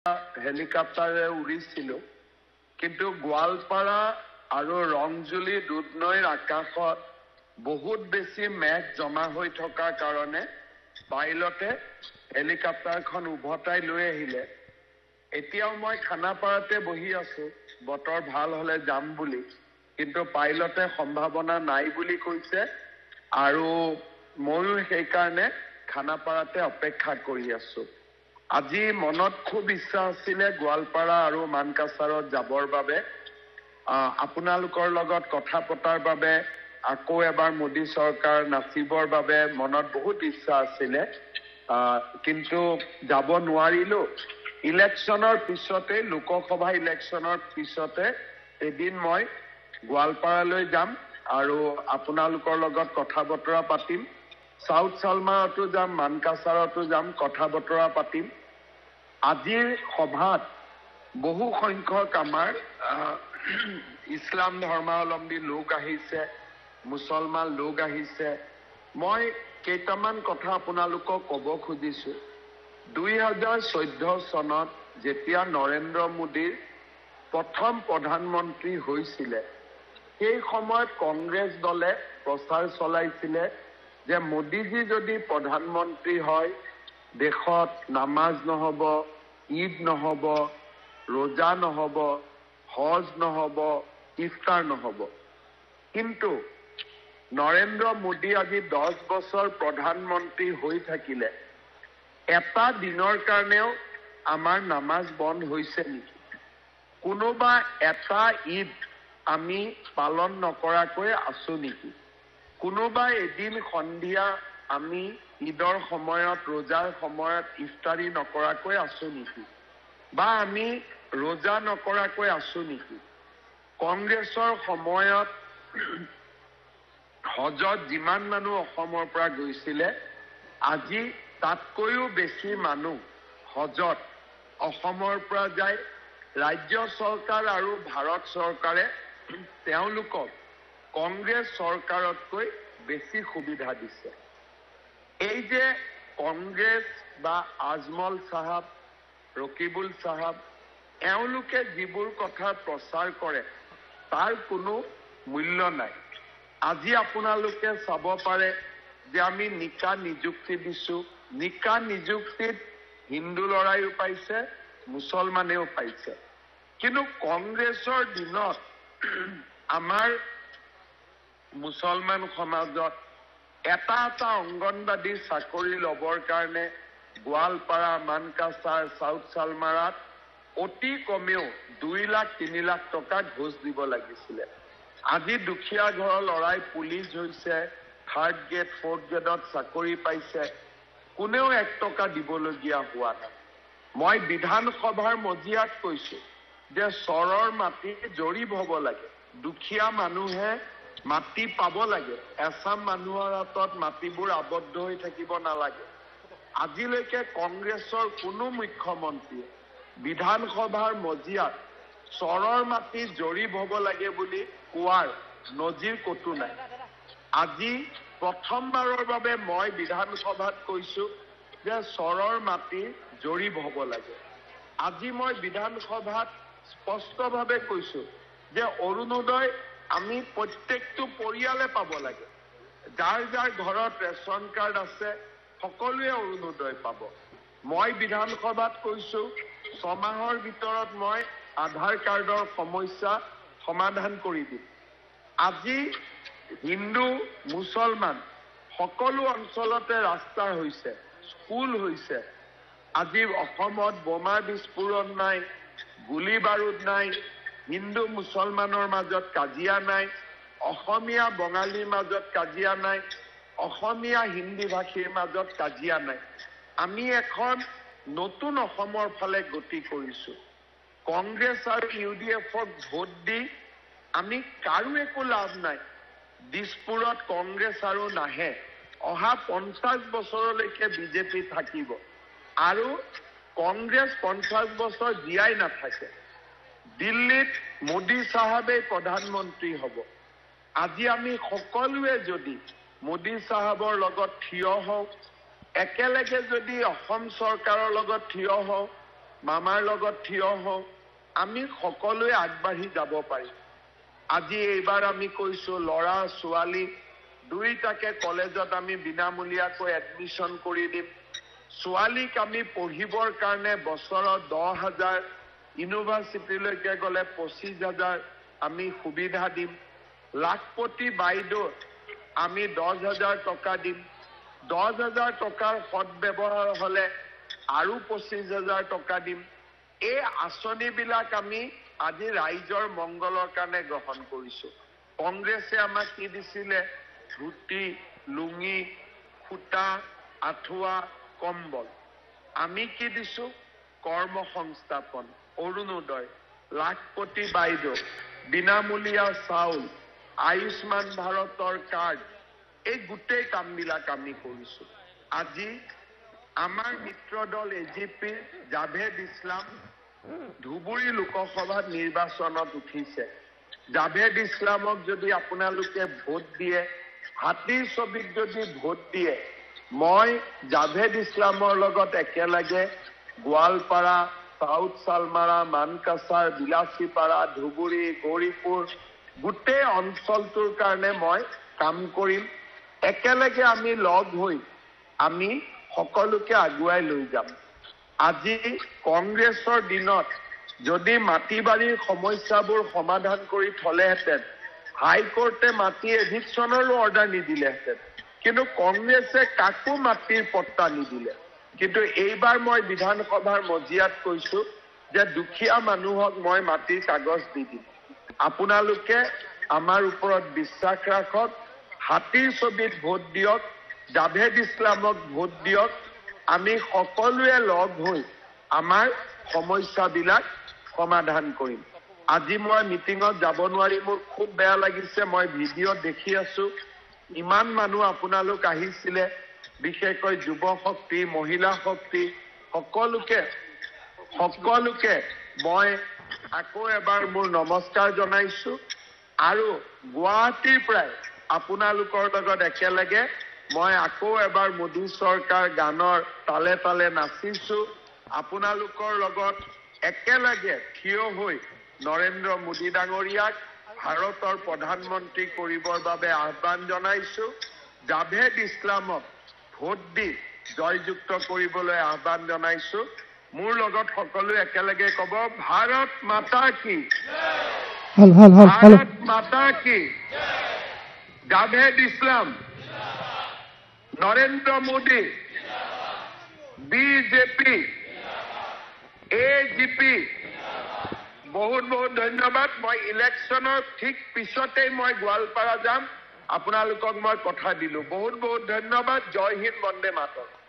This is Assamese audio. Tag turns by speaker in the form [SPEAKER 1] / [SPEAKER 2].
[SPEAKER 1] হেলিকপ্টাৰে উৰিছিলো, কিন্তু গোৱালপাৰা আৰু ৰংজুলি দুধনৈৰ আকাশত বহুত বেছি মেঘ জমা হৈ থকাৰ কাৰণে পাইলটে হেলিকপ্টাৰখন উভতাই লৈ আহিলে। এতিয়াও মই খানাপাৰাতে বহি আছো, বতৰ ভাল হলে যাম বুলি, কিন্তু পাইলটে সম্ভাৱনা নাই বুলি কৈছে আৰু ময়ো সেইকাৰণে খানাপাৰাতে অপেক্ষা কৰি আছো। আজি মনত খুব ইচ্ছা আছিলে গোৱালপাৰা আৰু মানকাছাৰত যাবৰ বাবে, আপোনালোকৰ লগত কথা পতাৰ বাবে, আকৌ এবাৰ মোদী চৰকাৰ নাচিবৰ বাবে মনত বহুত ইচ্ছা আছিলে, কিন্তু যাব নোৱাৰিলো। ইলেকশ্যনৰ পিছতে, লোকসভা ইলেকশ্যনৰ পিছতে এদিন মই গোৱালপাৰালৈ যাম আৰু আপোনালোকৰ লগত কথা বতৰা পাতিম। চাউথ চালমাৰতো যাম, মানকাছাৰতো যাম, কথা বতৰা পাতিম। আজিৰ সভাত বহু সংখ্যক আমাৰ ইছলাম ধৰ্মাৱলম্বী লোক আহিছে, মুছলমান লোক আহিছে। মই কেইটামান কথা আপোনালোকক ক'ব খুজিছো। 2014 চনত যেতিয়া নৰেন্দ্ৰ মোদীৰ প্ৰথম প্ৰধানমন্ত্ৰী হৈছিলে, সেই সময়ত কংগ্ৰেছ দলে প্ৰচাৰ চলাইছিলে যে মোদীজী যদি প্ৰধানমন্ত্ৰী হয়, দেশত নামাজ নহব, ঈদ নহব, ৰোজা নহব, হজ নহব, ইফতাৰ নহব। কিন্তু নৰেন্দ্ৰ মোদী আজি 10 বছৰ প্ৰধানমন্ত্ৰী হৈ থাকিলে, এটা দিনৰ কাৰণেও আমাৰ নামাজ বন্ধ হৈছে নেকি? কোনোবা এটা ঈদ আমি পালন নকৰাকৈ আছো নেকি? কোনোবা এদিন সন্ধিয়া আমি ঈদৰ সময়ত, ৰোজাৰ সময়ত ইফতাৰী নকৰাকৈ আছো নেকি? বা আমি ৰোজা নকৰাকৈ আছো নেকি? কংগ্ৰেছৰ সময়ত হজত যিমান মানুহ অসমৰ পৰা গৈছিলে, আজি তাতকৈও বেছি মানুহ হজত অসমৰ পৰা যায়। ৰাজ্য চৰকাৰ আৰু ভাৰত চৰকাৰে তেওঁলোকক কংগ্ৰেছ চৰকাৰতকৈ বেছি সুবিধা দিছে। এই যে কংগ্ৰেছ বা আজমল চাহাব, ৰকিবুল চাহাব, এওঁলোকে যিবোৰ কথা প্ৰচাৰ কৰে তাৰ কোনো মূল্য নাই। আজি আপোনালোকে চাব পাৰে যে আমি নিকা নিযুক্তি দিছো। নিকা নিযুক্তিত হিন্দু ল'ৰাইও পাইছে, মুছলমানেও পাইছে। কিন্তু কংগ্ৰেছৰ দিনত আমাৰ মুছলমান সমাজত এটা এটা অংগনবাদী চাকৰি ল'বৰ কাৰণে গোৱালপাৰা, মানকাছাৰ, চাউথ চালমাৰাত অতি কমেও 2 লাখ 3 লাখ টকা ঘোষ দিব লাগিছিলে। আজি দুখীয়া ঘৰৰ ল'ৰাই পুলিচ হৈছে, 3rd গ্ৰেড 4th গ্ৰেডত চাকৰি পাইছে, কোনেও 1 টকা দিবলগীয়া হোৱা নাই। মই বিধানসভাৰ মজিয়াত কৈছো যে চৰৰ মাটি জৰীপ হ'ব লাগে, দুখীয়া মানুহে মাটি পাব লাগে, এছাম মানুহৰ হাতত মাটিবোৰ আবদ্ধ হৈ থাকিব নালাগে। আজিলৈকে কংগ্ৰেছৰ কোনো মুখ্যমন্ত্ৰীয়ে বিধানসভাৰ মজিয়াত চৰৰ মাটি জৰীপ হ'ব লাগে বুলি কোৱাৰ নজিৰ ক'তো নাই। আজি প্ৰথমবাৰৰ বাবে মই বিধানসভাত কৈছো যে চৰৰ মাটি জৰীপ হ'ব লাগে। আজি মই বিধানসভাত স্পষ্টভাৱে কৈছো যে অৰুণোদয় আমি প্ৰত্যেকটো পৰিয়ালে পাব লাগে। যাৰ যাৰ ঘৰত ৰেচন কাৰ্ড আছে সকলোৱে অৰুণোদয় পাব। মই বিধানসভাত কৈছো 6 মাহৰ ভিতৰত মই আধাৰ কাৰ্ডৰ সমস্যা সমাধান কৰি দিম। আজি হিন্দু, মুছলমান সকলো অঞ্চলতে ৰাস্তা হৈছে, স্কুল হৈছে। আজি অসমত বোমা বিস্ফোৰণ নাই, গুলী বাৰুদ নাই, হিন্দু মুছলমানৰ মাজত কাজিয়া নাই, অসমীয়া বঙালীৰ মাজত কাজিয়া নাই, অসমীয়া হিন্দী ভাষীৰ মাজত কাজিয়া নাই। আমি এখন নতুন অসমৰ ফালে গতি কৰিছো। কংগ্ৰেছ আৰু UDFক ভোট দি আমি কাৰো একো লাভ নাই। দিছপুৰত কংগ্ৰেছ আৰু নাহে। অহা 50 বছৰলৈকে বিজেপি থাকিব আৰু কংগ্ৰেছ 50 বছৰ জীয়াই নাথাকে। দিল্লীত মোদী চাহাবেই প্ৰধানমন্ত্ৰী হ'ব। আজি আমি সকলোৱে যদি মোদী চাহাবৰ লগত থিয় হওঁ, একেলগে যদি অসম চৰকাৰৰ লগত থিয় হওঁ, মামাৰ লগত থিয় হওঁ আমি সকলোৱে আগবাঢ়ি যাব পাৰিম আজি এইবাৰ আমি কৈছো লৰা ছোৱালী দুইটাকে কলেজত আমি বিনামূলীয়াকৈ এডমিশন কৰি দিম ছোৱালীক আমি পঢ়িবৰ কাৰণে বছৰত 10,000 ইউনিভাৰ্চিটিলৈকে গলে 25,000 আমি সুবিধা দিম লাখপতি বাইদেউ আমি 10,000 টকা দিম 10,000 টকাৰ সৎব্যৱহাৰ হলে আৰু 25,000 টকা দিম এই আঁচনিবিলাক আমি আজি ৰাইজৰ মংগলৰ কাৰণে গ্ৰহণ কৰিছো কংগ্ৰেছে আমাক কি দিছিলে ধুতি লুঙি খুটা আঠুৱা কম্বল আমি কি দিছো কৰ্ম সংস্থাপন অৰুণোদয় লাখপতি বাইদেউ বিনামূলীয়া চাউল আয়ুষ্মান ভাৰতৰ কাৰ্ড এই গোটেই কামবিলাক আমি কৰিছো আজি আমাৰ মিত্ৰ দল এজিপি জাভেদ ইছলাম ধুবুৰী লোকসভাত নিৰ্বাচনত উঠিছে জাভেদ ইছলামক যদি আপোনালোকে ভোট দিয়ে হাতীৰ ছবিত যদি ভোট দিয়ে মই জাভেদ ইছলামৰ লগত একেলগে গোৱালপাৰা সাউথ সালমাৰা মানকাছাৰ বিলাসীপাৰা ধুবুৰী গৌৰীপুৰ গোটেই অঞ্চলটোৰ কাৰণে মই কাম কৰিম একেলগে আমি লগ হৈ আমি সকলোকে আগুৱাই লৈ যাম আজি কংগ্ৰেছৰ দিনত যদি মাটিবাৰীৰ সমস্যাবোৰ সমাধান কৰি থলেহেঁতেন হাইকোৰ্টে মাটি এভিকশ্যনৰো অৰ্ডাৰ নিদিলেহেঁতেন কিন্তু কংগ্ৰেছে কাকো মাটিৰ পট্টা নিদিলে কিন্তু এইবাৰ মই বিধানসভাৰ মজিয়াত কৈছো যে দুখীয়া মানুহক মই মাটিৰ কাগজ দি দিম আপোনালোকে আমাৰ ওপৰত বিশ্বাস ৰাখক হাতীৰ ছবিত ভোট দিয়ক জাভেদ ইছলামক ভোট দিয়ক আমি সকলোৱে লগ হৈ আমাৰ সমস্যাবিলাক সমাধান কৰিম আজি মই মিটিঙত যাব নোৱাৰি মোৰ খুব বেয়া লাগিছে মই ভিডিঅ' দেখি আছো ইমান মানুহ আপোনালোক আহিছিলে বিশেষকৈ যুৱ শক্তি মহিলা শক্তি সকলোকে মই আকৌ এবাৰ মোৰ নমস্কাৰ জনাইছো আৰু গুৱাহাটীৰ পৰাই আপোনালোকৰ লগত একেলগে মই আকৌ এবাৰ মোদী চৰকাৰ গানৰ তালে তালে নাচিছো আপোনালোকৰ লগত একেলগে থিয় হৈ নৰেন্দ্ৰ মোদী ডাঙৰীয়াক ভাৰতৰ প্ৰধানমন্ত্ৰী কৰিবৰ বাবে আহ্বান জনাইছো জাভেদ ইছলামক ভোট দি জয়যুক্ত কৰিবলৈ আহ্বান জনাইছো মোৰ লগত সকলোৱে একেলগে ক'ব ভাৰত মাতা কি ভাৰত মাতা কি জাভেদ ইছলাম নৰেন্দ্ৰ মোদী বিজেপি এজিপি বহুত বহুত ধন্যবাদ মই ইলেকশ্যনৰ ঠিক পিছতেই মই গোৱালপাৰা যাম আপোনালোকক মই কথা দিলো বহুত বহুত ধন্যবাদ জয় হিন্দ বন্দে মাতৰম